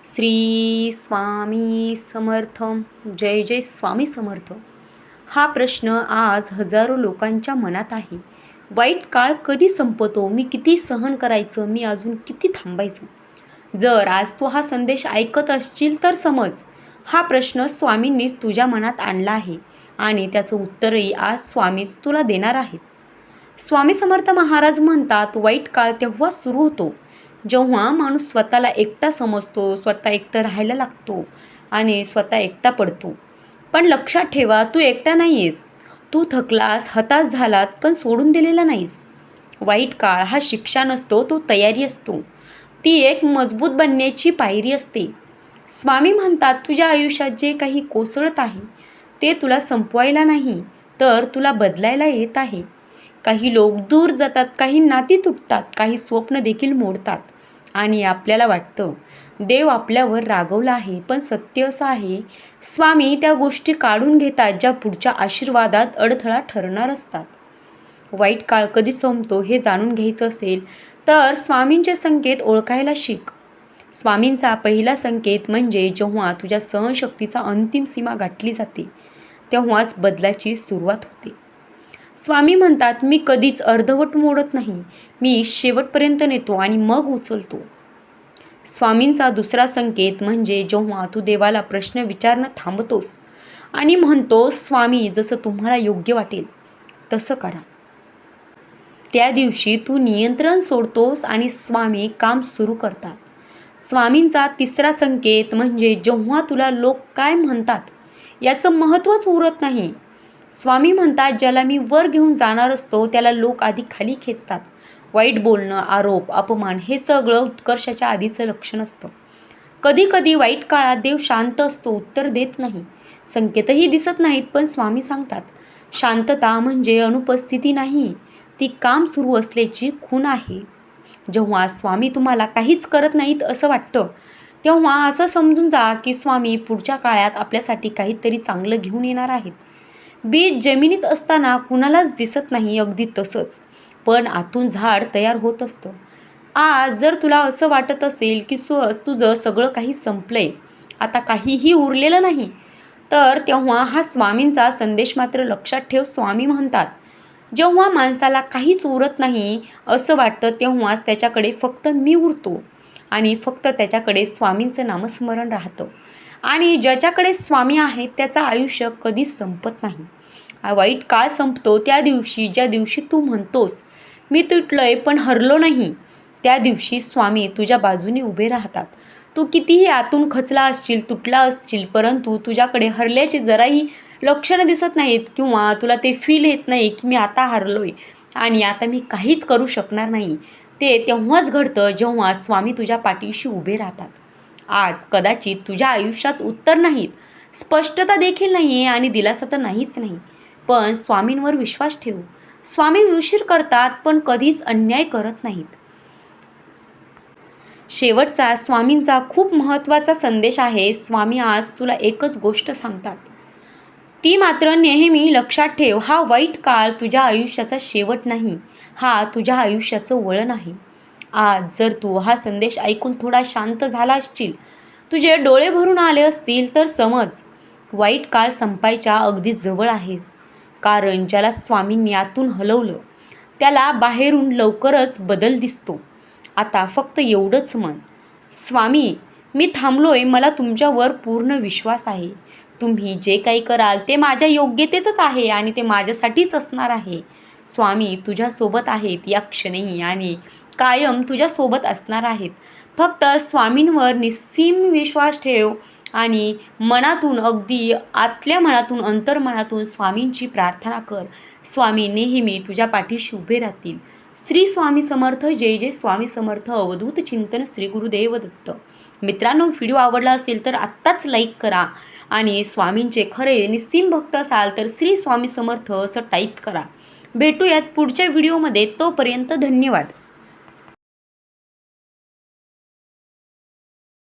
श्री स्वामी समर्थ. जय जय स्वामी समर्थ. हा प्रश्न आज हजारो लोकांच्या मनात आहे. वाईट काळ कधी संपतो? मी किती सहन करायचं? मी अजून किती थांबायचं? जर आज तू हा संदेश ऐकत असशील तर समज, हा प्रश्न स्वामींनीच तुझ्या मनात आणला आहे आणि त्याचं उत्तरही आज स्वामीच तुला देणार आहेत. स्वामी समर्थ महाराज म्हणतात, वाईट काळ तेव्हा सुरू होतो जेव्हा माणूस स्वतःला एकटा समजतो, स्वतः एकटं राहायला लागतो आणि स्वतः एकटा पडतो. पण लक्षात ठेवा, तू एकटा नाही आहेस. तू थकलास, हताश झालात, पण सोडून दिलेला नाहीस. वाईट काळ हा शिक्षा नसतो, तो तयारी असतो. ती एक मजबूत बनण्याची पायरी असते. स्वामी म्हणतात, तुझ्या आयुष्यात जे काही कोसळत आहे ते तुला संपवायला नाही, तर तुला बदलायला येत आहे. काही लोक दूर जातात, काही नाती तुटतात, काही स्वप्न देखील मोडतात आणि आपल्याला वाटतं देव आपल्यावर रागवला आहे. पण सत्य असं आहे, स्वामी त्या गोष्टी काढून घेतात ज्या पुढच्या आशीर्वादात अडथळा ठरणार असतात. वाईट काळ कधी संपतो हे जाणून घ्यायचं असेल तर स्वामींचे संकेत ओळखायला शिक. स्वामींचा पहिला संकेत म्हणजे जेव्हा तुझ्या सहनशक्तीचा अंतिम सीमा गाठली जाते तेव्हाच बदलाची सुरुवात होते. स्वामी म्हणतात, मी कधीच अर्धवट मोडत नाही, मी शेवटपर्यंत नेतो आणि मग उचलतो. स्वामींचा दुसरा संकेत म्हणजे जेव्हा तू देवाला प्रश्न विचारणं थांबतोस आणि म्हणतोस, स्वामी जसं तुम्हाला योग्य वाटेल तसं करा. त्या दिवशी तू नियंत्रण सोडतोस आणि स्वामी काम सुरू करतात. स्वामींचा तिसरा संकेत म्हणजे जेव्हा तुला लोक काय म्हणतात याचं महत्त्वच उरत नाही. स्वामी म्हणतात, ज्याला मी वर घेऊन जाणार असतो त्याला लोक आधी खाली खेचतात. वाईट बोलणं, आरोप, अपमान हे सगळं उत्कर्षाच्या आधीचं लक्षण असतं. कधी कधी वाईट काळात देव शांत असतो, उत्तर देत नाही, संकेतही दिसत नाहीत. पण स्वामी सांगतात, शांतता म्हणजे अनुपस्थिती नाही, ती काम सुरू असल्याची खूण आहे. जेव्हा स्वामी तुम्हाला काहीच करत नाहीत असं वाटतं तेव्हा असं समजून जा की स्वामी पुढच्या काळात आपल्यासाठी काहीतरी चांगलं घेऊन येणार आहेत. बीज जमिनीत असताना कुणालाच दिसत नाही, अगदी तसंच पण आतून झाड तयार होत असतं. आज जर तुला असं वाटत असेल की तुझं सगळं काही संपलंय, आता काहीही उरलेलं नाही, तर तेव्हा हा स्वामींचा संदेश मात्र लक्षात ठेव. स्वामी म्हणतात, जेव्हा माणसाला काहीच उरत नाही असं वाटतं तेव्हाच त्याच्याकडे फक्त मी उरतो आणि फक्त त्याच्याकडे स्वामींचं नामस्मरण राहतं. आणि ज्याच्याकडे स्वामी आहेत त्याचं आयुष्य कधीच संपत नाही. वाईट काळ संपतो त्या दिवशी, ज्या दिवशी तू म्हणतोस मी तुटलोय पण हरलो नाही. त्या दिवशी स्वामी तुझ्या बाजूने उभे राहतात. तू कितीही आतून खचला असशील, तुटला असशील, परंतु तुझ्याकडे हरल्याची जराही लक्षणं दिसत नाहीत किंवा तुला ते फील येत नाही की मी आता हरलोय आणि आता मी काहीच करू शकणार नाही. ते तेव्हाच घडतं जेव्हा स्वामी तुझ्या पाठीशी उभे राहतात. आज कदाचित तुझ्या आयुष्यात उत्तर नाहीत, स्पष्टता देखील नाही आहे आणि दिलासा तर नाहीच नाही, पण स्वामींवर विश्वास ठेव. स्वामी उशीर करतात पण कधीच अन्याय करत नाहीत. शेवटचा स्वामींचा खूप महत्त्वाचा संदेश आहे. स्वामी आज तुला एकच गोष्ट सांगतात, ती मात्र नेहमी लक्षात ठेव. हा वाईट काळ तुझ्या आयुष्याचा शेवट नाही, हा तुझ्या आयुष्याचं वळण आहे. आज जर तू हा संदेश ऐकून थोडा शांत झाला असशील, तुझे डोळे भरून आले असतील, तर समज वाईट काळ संपायच्या अगदी जवळ आहेस. कारण ज्याला स्वामींनी आतून हलवलं त्याला बाहेरून लवकरच बदल दिसतो. आता फक्त एवढंच म्हण, स्वामी मी थांबलोय, मला तुमच्यावर पूर्ण विश्वास आहे. तुम्ही जे काही कराल ते माझ्या योग्यतेचंच आहे आणि ते माझ्यासाठीच असणार आहे. स्वामी तुझ्यासोबत आहेत या क्षणीही आणि कायम तुझ्यासोबत असणार आहेत. फक्त स्वामींवर निस्सीम विश्वास ठेव आणि मनातून, अगदी आतल्या मनातून, अंतर्मनातून स्वामींची प्रार्थना कर. स्वामी नेहमी तुझ्या पाठीशी उभे राहतील. श्री स्वामी समर्थ. जय जय स्वामी समर्थ. अवधूत चिंतन श्री गुरुदेव दत्त. मित्रांनो, व्हिडिओ आवडला असेल तर आत्ताच लाईक करा आणि स्वामींचे खरे निस्सीम भक्त असाल तर श्री स्वामी समर्थ असं टाईप करा. भेटूयात पुढच्या व्हिडिओमध्ये. तोपर्यंत धन्यवाद.